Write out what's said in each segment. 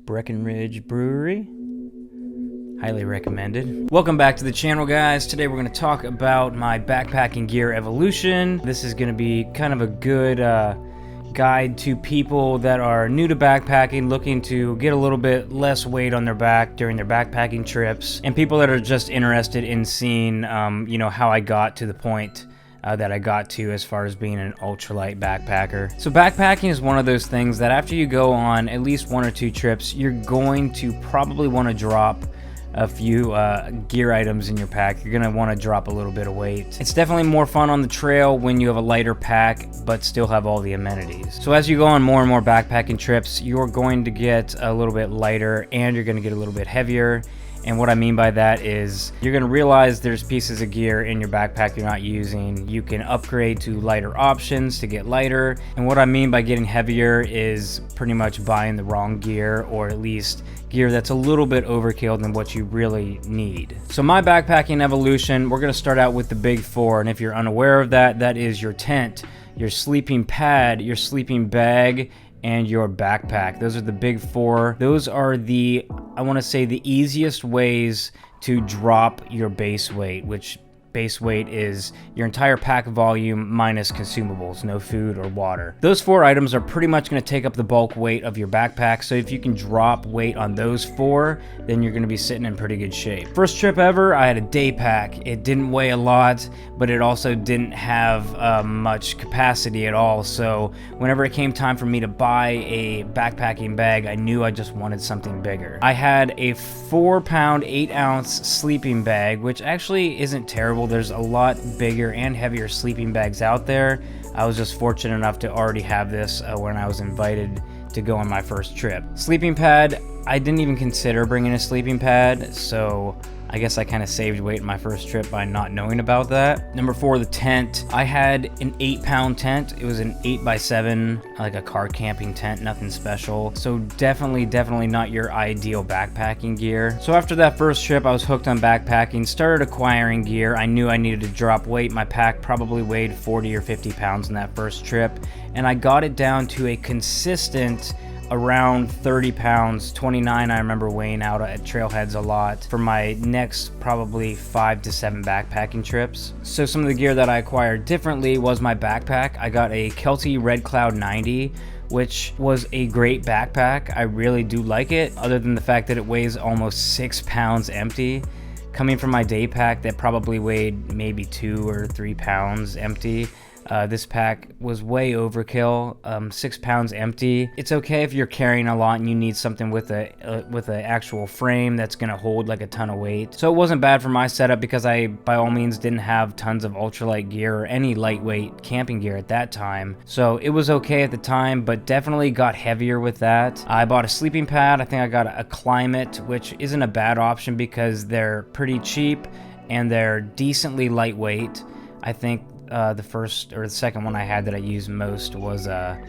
Breckenridge Brewery. Highly recommended. Welcome back to the channel, guys. Today we're going to talk about my backpacking gear evolution. This is going to be kind of a good guide to people that are new to backpacking, looking to get a little bit less weight on their back during their backpacking trips, and people that are just interested in seeing, how I got to the point that I got to as far as being an ultralight backpacker. So backpacking is one of those things that after you go on at least one or two trips, you're going to probably want to drop a few gear items in your pack. You're gonna want to drop a little bit of weight. It's definitely more fun on the trail when you have a lighter pack but still have all the amenities. So as you go on more and more backpacking trips, you're going to get a little bit lighter and you're going to get a little bit heavier. And what I mean by that is you're going to realize there's pieces of gear in your backpack you're not using. You can upgrade to lighter options to get lighter. And what I mean by getting heavier is pretty much buying the wrong gear, or at least gear that's a little bit overkill than what you really need. So my backpacking evolution, we're going to start out with the big four. And if you're unaware of that, that is your tent, your sleeping pad, your sleeping bag, and your backpack. Those are the big four. Those are the, I want to say, the easiest ways to drop your base weight, which base weight is your entire pack volume minus consumables, no food or water. Those four items are pretty much going to take up the bulk weight of your backpack, so if you can drop weight on those four, then you're going to be sitting in pretty good shape. First trip ever, I had a day pack. It didn't weigh a lot, but it also didn't have much capacity at all, so whenever it came time for me to buy a backpacking bag, I knew I just wanted something bigger. I had a 4-pound, 8-ounce sleeping bag, which actually isn't terrible. There's a lot bigger and heavier sleeping bags out there. I was just fortunate enough to already have this when I was invited to go on my first trip. Sleeping pad, I didn't even consider bringing a sleeping pad, so I guess I kind of saved weight in my first trip by not knowing about that. Number 4, the tent. I had an 8-pound tent. It was an 8x7, like a car camping tent, nothing special. So definitely not your ideal backpacking gear. So after that first trip, I was hooked on backpacking, started acquiring gear. I knew I needed to drop weight. My pack probably weighed 40 or 50 pounds in that first trip, and I got it down to a consistent around 30 pounds, 29 I remember weighing out at trailheads a lot for my next probably 5 to 7 backpacking trips. So some of the gear that I acquired differently was my backpack. I got a Kelty Red Cloud 90, which was a great backpack. I really do like it, other than the fact that it weighs almost 6 pounds empty. Coming from my day pack that probably weighed maybe 2 or 3 pounds empty, this pack was way overkill. 6 pounds empty. It's okay if you're carrying a lot and you need something with a actual frame that's gonna hold like a ton of weight. So it wasn't bad for my setup because I by all means didn't have tons of ultralight gear or any lightweight camping gear at that time. So it was okay at the time, but definitely got heavier with that. I bought a sleeping pad. I think I got a Climate, which isn't a bad option because they're pretty cheap and they're decently lightweight. I think the first or the second one I had that I used most was a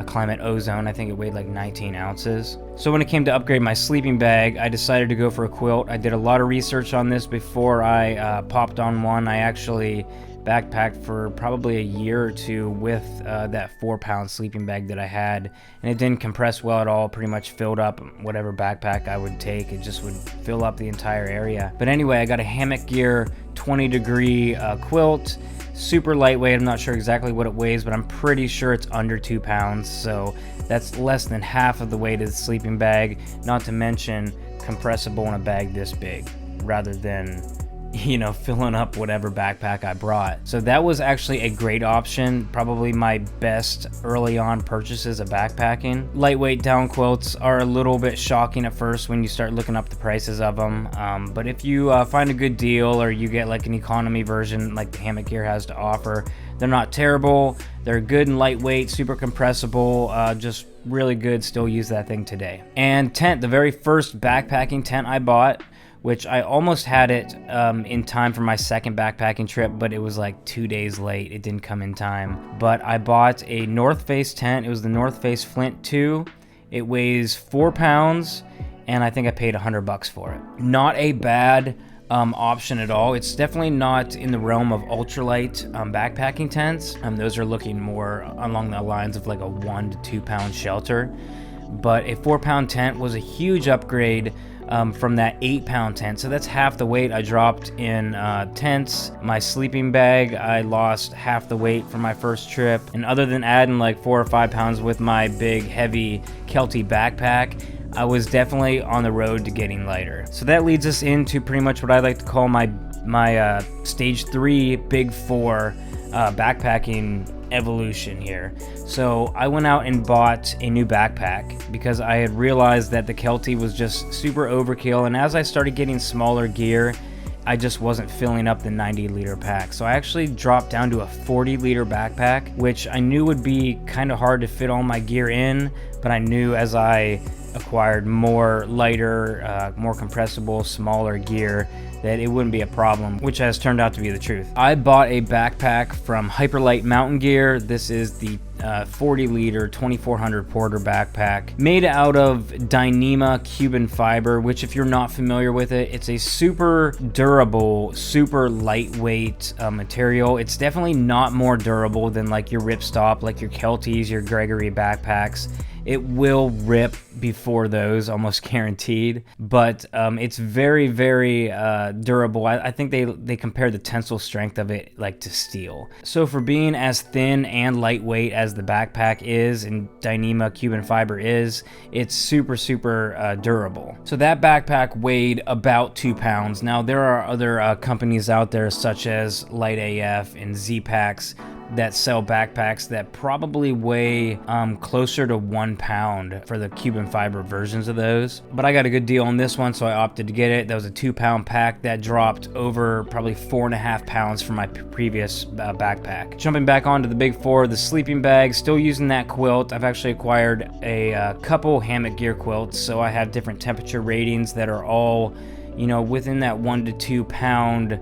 Climate Ozone. I think it weighed like 19 ounces. So when it came to upgrade my sleeping bag, I decided to go for a quilt. I did a lot of research on this before I popped on one. I actually backpacked for probably a year or two with that 4-pound sleeping bag that I had, and it didn't compress well at all. Pretty much filled up whatever backpack I would take. It just would fill up the entire area. But anyway, I got a Hammock Gear 20-degree quilt. Super lightweight. I'm not sure exactly what it weighs, but I'm pretty sure it's under 2 pounds, so that's less than half of the weight of the sleeping bag, not to mention compressible in a bag this big rather than filling up whatever backpack I brought. So that was actually a great option, probably my best early on purchases of backpacking. Lightweight down quilts are a little bit shocking at first when you start looking up the prices of them, but if you find a good deal or you get like an economy version like the Hammock Gear has to offer, they're not terrible. They're good and lightweight, super compressible, just really good. Still use that thing today. And tent, the very first backpacking tent I bought, which I almost had it in time for my second backpacking trip, but it was like 2 days late. It didn't come in time. But I bought a North Face tent. It was the North Face Flint 2. It weighs 4 pounds, and I think I paid $100 for it. Not a bad option at all. It's definitely not in the realm of ultralight backpacking tents. Those are looking more along the lines of like a 1 to 2 pound shelter. but a 4-pound tent was a huge upgrade from that 8-pound tent. So that's half the weight I dropped in tents. My sleeping bag, I lost half the weight from my first trip. And other than adding like 4 or 5 pounds with my big heavy Kelty backpack, I was definitely on the road to getting lighter. So that leads us into pretty much what I like to call my stage 3 big 4 backpacking evolution here. So I went out and bought a new backpack because I had realized that the Kelty was just super overkill, and as I started getting smaller gear, I just wasn't filling up the 90-liter pack. So I actually dropped down to a 40-liter backpack, which I knew would be kind of hard to fit all my gear in, but I knew as I acquired more lighter, more compressible, smaller gear that it wouldn't be a problem, which has turned out to be the truth. I bought a backpack from Ultralight Mountain Gear. This is the 40-liter 2400 Porter backpack made out of Dyneema Cuban fiber, which if you're not familiar with it, it's a super durable, super lightweight material. It's definitely not more durable than like your ripstop, like your Kelties, your Gregory backpacks. It will rip before those, almost guaranteed, but it's very, very durable. I think they compare the tensile strength of it like to steel. So for being as thin and lightweight as the backpack is and Dyneema Cuban fiber is, it's super, super durable. So that backpack weighed about 2 pounds. Now there are other companies out there such as Light AF and Z-Packs that sell backpacks that probably weigh closer to 1 pound for the Cuban fiber versions of those. But I got a good deal on this one, so I opted to get it. That was a 2-pound pack that dropped over probably 4.5 pounds from my previous backpack. Jumping back onto the big 4, the sleeping bag, still using that quilt. I've actually acquired a couple hammock gear quilts, so I have different temperature ratings that are all, you know, within that 1 to 2 pound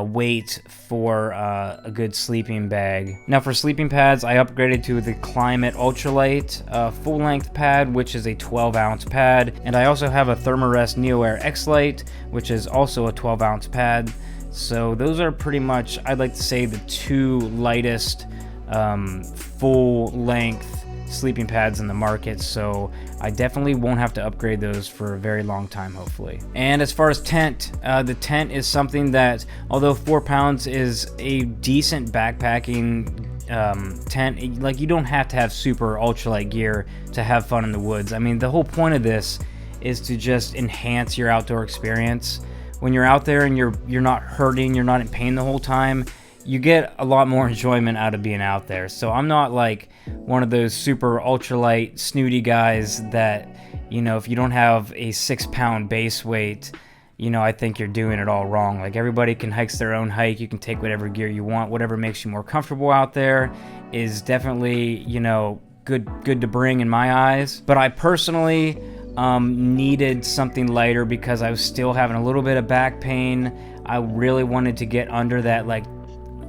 weight for a good sleeping bag. Now for sleeping pads, I upgraded to the Climate Ultralight full-length pad, which is a 12-ounce pad, and I also have a Thermarest NeoAir X-Lite, which is also a 12-ounce pad. So those are pretty much, I'd like to say, the 2 lightest full-length sleeping pads in the market, so I definitely won't have to upgrade those for a very long time, hopefully. And as far as tent, the tent is something that, although 4 pounds is a decent backpacking tent, like you don't have to have super ultralight gear to have fun in the woods. I mean, the whole point of this is to just enhance your outdoor experience. When you're out there and you're not hurting, you're not in pain the whole time, you get a lot more enjoyment out of being out there. So I'm not like one of those super ultralight snooty guys that, you know, if you don't have a 6-pound base weight, you know, I think you're doing it all wrong. Like, everybody can hike their own hike. You can take whatever gear you want. Whatever makes you more comfortable out there is definitely, you know, good to bring in my eyes. But I personally needed something lighter because I was still having a little bit of back pain. I really wanted to get under that, like,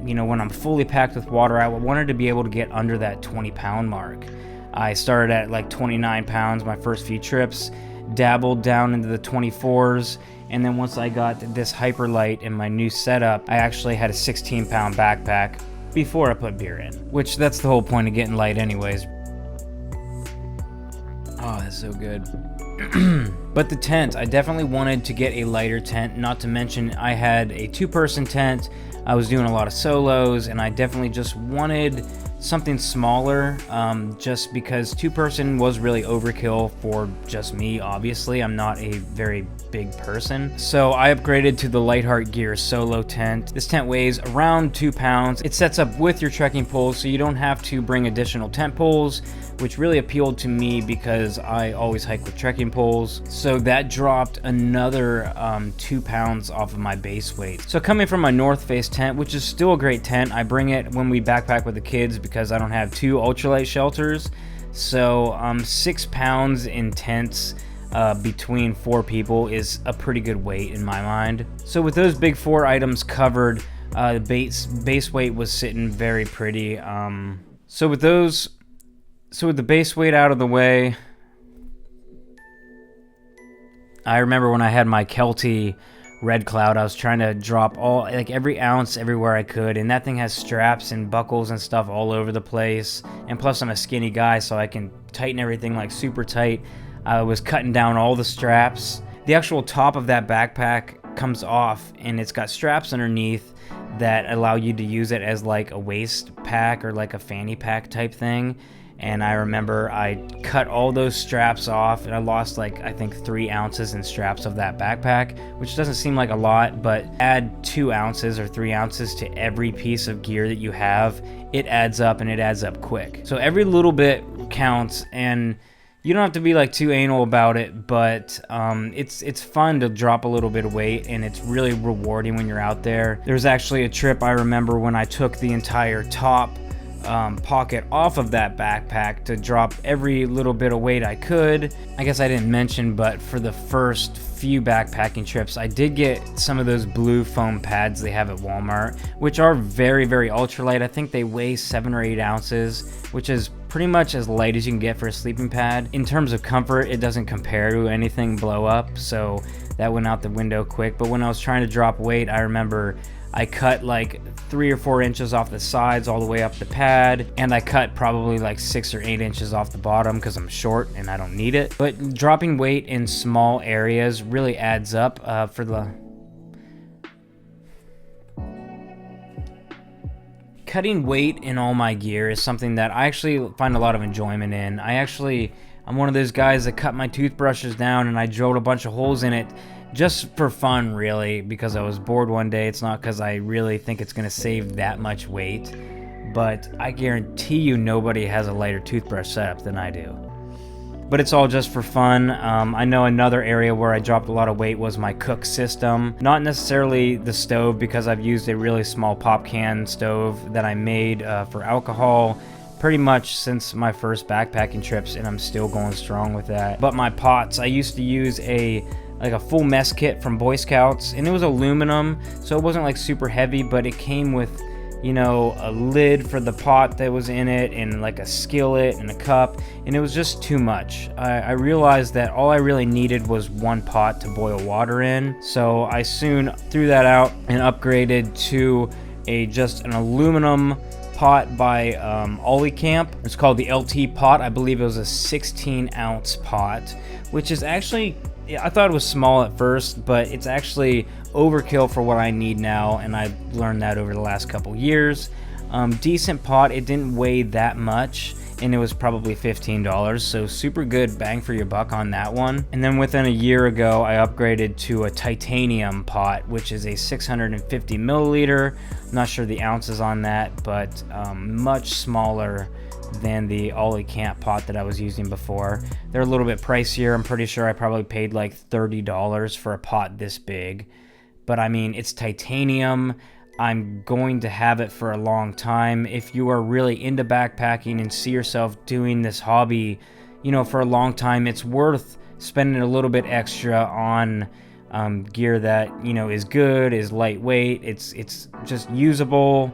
you know, when I'm fully packed with water, I wanted to be able to get under that 20-pound mark. I started at like 29 pounds my first few trips, dabbled down into the 24s, and then once I got this Ultralight in my new setup, I actually had a 16-pound backpack before I put beer in, which that's the whole point of getting light anyways. Oh, that's so good. But the tent, I definitely wanted to get a lighter tent, not to mention I had a 2-person tent. I was doing a lot of solos, and I definitely just wanted something smaller, just because 2-person was really overkill for just me. Obviously, I'm not a very big person. So I upgraded to the Lightheart Gear solo tent. This tent weighs around 2 pounds. It sets up with your trekking poles, so you don't have to bring additional tent poles, which really appealed to me because I always hike with trekking poles. So that dropped another 2 pounds off of my base weight. So coming from my North Face tent, which is still a great tent, I bring it when we backpack with the kids because I don't have 2 ultralight shelters. So 6 pounds in tents between 4 people is a pretty good weight in my mind. So with those big 4 items covered, the base weight was sitting very pretty. So with the base weight out of the way, I remember when I had my Kelty Red Cloud. I was trying to drop like every ounce everywhere I could, and that thing has straps and buckles and stuff all over the place. And plus I'm a skinny guy, so I can tighten everything like super tight. I was cutting down all the straps. The actual top of that backpack comes off, and it's got straps underneath that allow you to use it as like a waist pack or like a fanny pack type thing. And I remember I cut all those straps off, and I lost like, I think 3 ounces in straps of that backpack, which doesn't seem like a lot, but add 2 ounces or 3 ounces to every piece of gear that you have, it adds up, and it adds up quick. So every little bit counts, and you don't have to be like too anal about it, but it's fun to drop a little bit of weight, and it's really rewarding when you're out there. There's actually a trip I remember when I took the entire top pocket off of that backpack to drop every little bit of weight I could. I guess I didn't mention, but for the first few backpacking trips, I did get some of those blue foam pads they have at Walmart, which are very, very ultralight. I think they weigh 7 or 8 ounces, which is pretty much as light as you can get for a sleeping pad. In terms of comfort, it doesn't compare to anything blow up, so that went out the window quick. But when I was trying to drop weight, I remember I cut like 3 or 4 inches off the sides all the way up the pad, and I cut probably like 6 or 8 inches off the bottom because I'm short and I don't need it. But dropping weight in small areas really adds up for the... Cutting weight in all my gear is something that I actually find a lot of enjoyment in. I'm one of those guys that cut my toothbrushes down and I drilled a bunch of holes in it just for fun, really, because I was bored one day. It's not because I really think it's going to save that much weight, but I guarantee you nobody has a lighter toothbrush setup than I do. But it's all just for fun. I know another area where I dropped a lot of weight was my cook system. Not necessarily the stove, because I've used a really small pop can stove that I made for alcohol pretty much since my first backpacking trips, and I'm still going strong with that. But my pots, I used to use a full mess kit from Boy Scouts, and it was aluminum, so it wasn't like super heavy, but it came with, you know, a lid for the pot that was in it, and like a skillet and a cup, and it was just too much. I realized that all I really needed was one pot to boil water in, so I soon threw that out and upgraded to just an aluminum pot by Ollie Camp. It's called the LT pot. I believe it was a 16-ounce pot, which is actually, I thought it was small at first, but it's actually overkill for what I need now, and I've learned that over the last couple years. Decent pot. It didn't weigh that much, and it was probably $15, so super good bang for your buck on that one. And then within a year ago, I upgraded to a titanium pot, which is a 650 milliliter. I'm not sure the ounces on that, but much smaller than the Ollie Camp pot that I was using before. They're a little bit pricier. I'm pretty sure I probably paid like $30 for a pot this big, but I mean, it's titanium. I'm going to have it for a long time. If you are really into backpacking and see yourself doing this hobby, you know, for a long time, it's worth spending a little bit extra on gear that, you know, is good, is lightweight, it's just usable.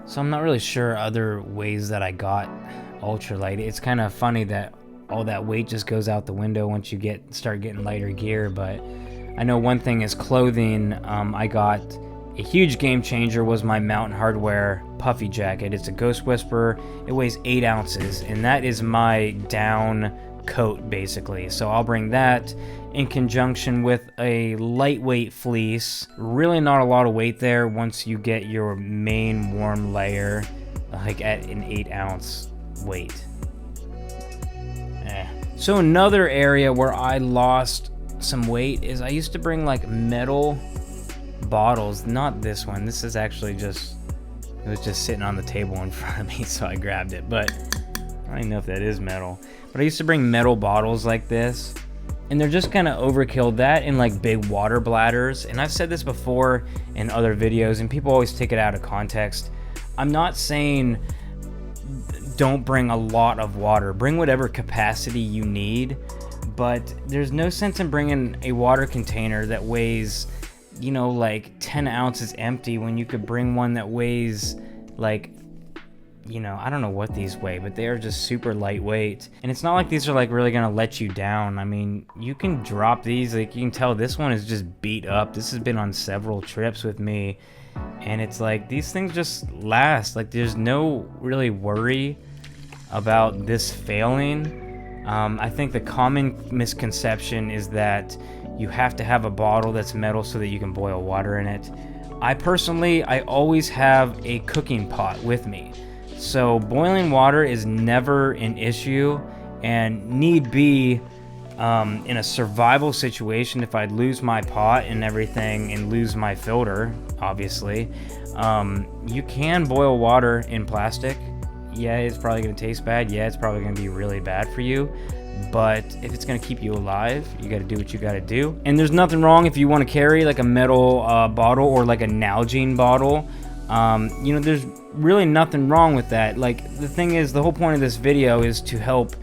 So I'm not really sure other ways that I got ultralight. It's kind of funny that all that weight just goes out the window once you start getting lighter gear, but I know one thing is clothing. I got a huge game changer was my Mountain Hardwear puffy jacket. It's a Ghost Whisperer. It weighs 8 ounces, and that is my down coat basically. So I'll bring that in conjunction with a lightweight fleece. Really not a lot of weight there once you get your main warm layer like at an 8-ounce weight. So another area where I lost some weight is I used to bring like metal bottles. Not this one. This is actually it was just sitting on the table in front of me, so I grabbed it, but I don't even know if that is metal. But I used to bring metal bottles like this, and they're just kind of overkill. That in like big water bladders, and I've said this before in other videos, and people always take it out of context. I'm not saying don't bring a lot of water. Bring whatever capacity you need, but there's no sense in bringing a water container that weighs, you know, like 10 ounces empty when you could bring one that weighs like you know, I don't know what these weigh, but they are just super lightweight. And it's not like these are like really gonna let you down. I mean, you can drop these, like you can tell this one is just beat up. This has been on several trips with me, and it's like these things just last. Like there's no really worry about this failing. I think the common misconception is that you have to have a bottle that's metal so that you can boil water in it. I always have a cooking pot with me. So boiling water is never an issue, and need be, in a survival situation, if I'd lose my pot and everything and lose my filter, obviously, you can boil water in plastic. Yeah, it's probably going to taste bad. Yeah, it's probably going to be really bad for you. But if it's going to keep you alive, you got to do what you got to do. And there's nothing wrong if you want to carry like a metal bottle or like a Nalgene bottle. You know, there's really nothing wrong with that. Like, the thing is, the whole point of this video is to help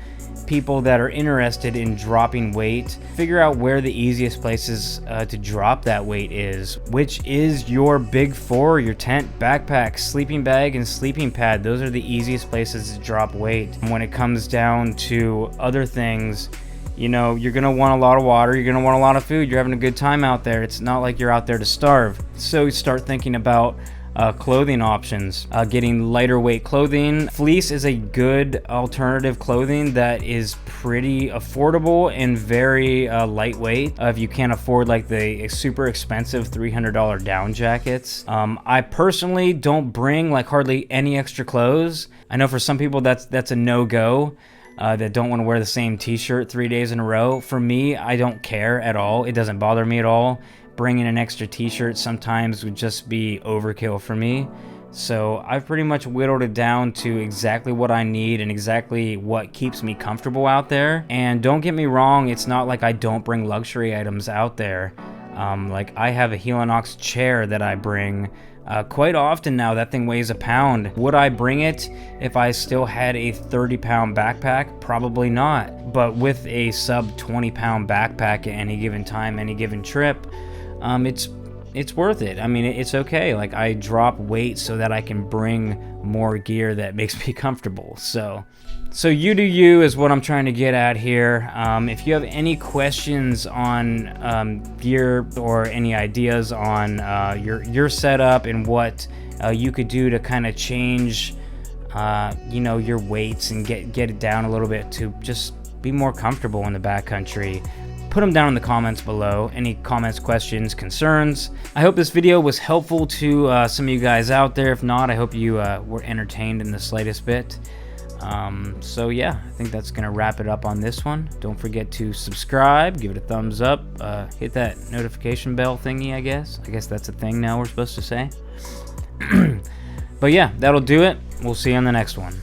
people that are interested in dropping weight figure out where the easiest places to drop that weight is, which is your big four: your tent, backpack, sleeping bag, and sleeping pad. Those are the easiest places to drop weight. When it comes down to other things, you know, you're gonna want a lot of water, you're gonna want a lot of food, you're having a good time out there. It's not like you're out there to starve. So start thinking about clothing options, getting lighter weight clothing. Fleece is a good alternative clothing that is pretty affordable and very lightweight. If you can't afford like the super expensive $300 down jackets. I personally don't bring like hardly any extra clothes. I know for some people that's a no-go. That don't want to wear the same t-shirt 3 days in a row. For me, I don't care at all. It doesn't bother me at all. Bringing an extra t-shirt sometimes would just be overkill for me. So I've pretty much whittled it down to exactly what I need and exactly what keeps me comfortable out there. And don't get me wrong, it's not like I don't bring luxury items out there. Like I have a Helinox chair that I bring quite often now. That thing weighs a pound. Would I bring it if I still had a 30-pound backpack? Probably not. But with a sub 20-pound backpack at any given time, any given trip, it's worth it. I mean, it's okay. Like, I drop weight so that I can bring more gear that makes me comfortable. So you do you is what I'm trying to get at here. If you have any questions on gear or any ideas on your setup and what you could do to kind of change you know, your weights and get it down a little bit to just be more comfortable in the backcountry, put them down in the comments below. Any comments, questions, concerns. I hope this video was helpful to some of you guys out there. If not, I hope you were entertained in the slightest bit. So yeah, I think that's gonna wrap it up on this one. Don't forget to subscribe, give it a thumbs up, hit that notification bell thingy. I guess that's a thing now we're supposed to say. But yeah, that'll do it. We'll see you on the next one.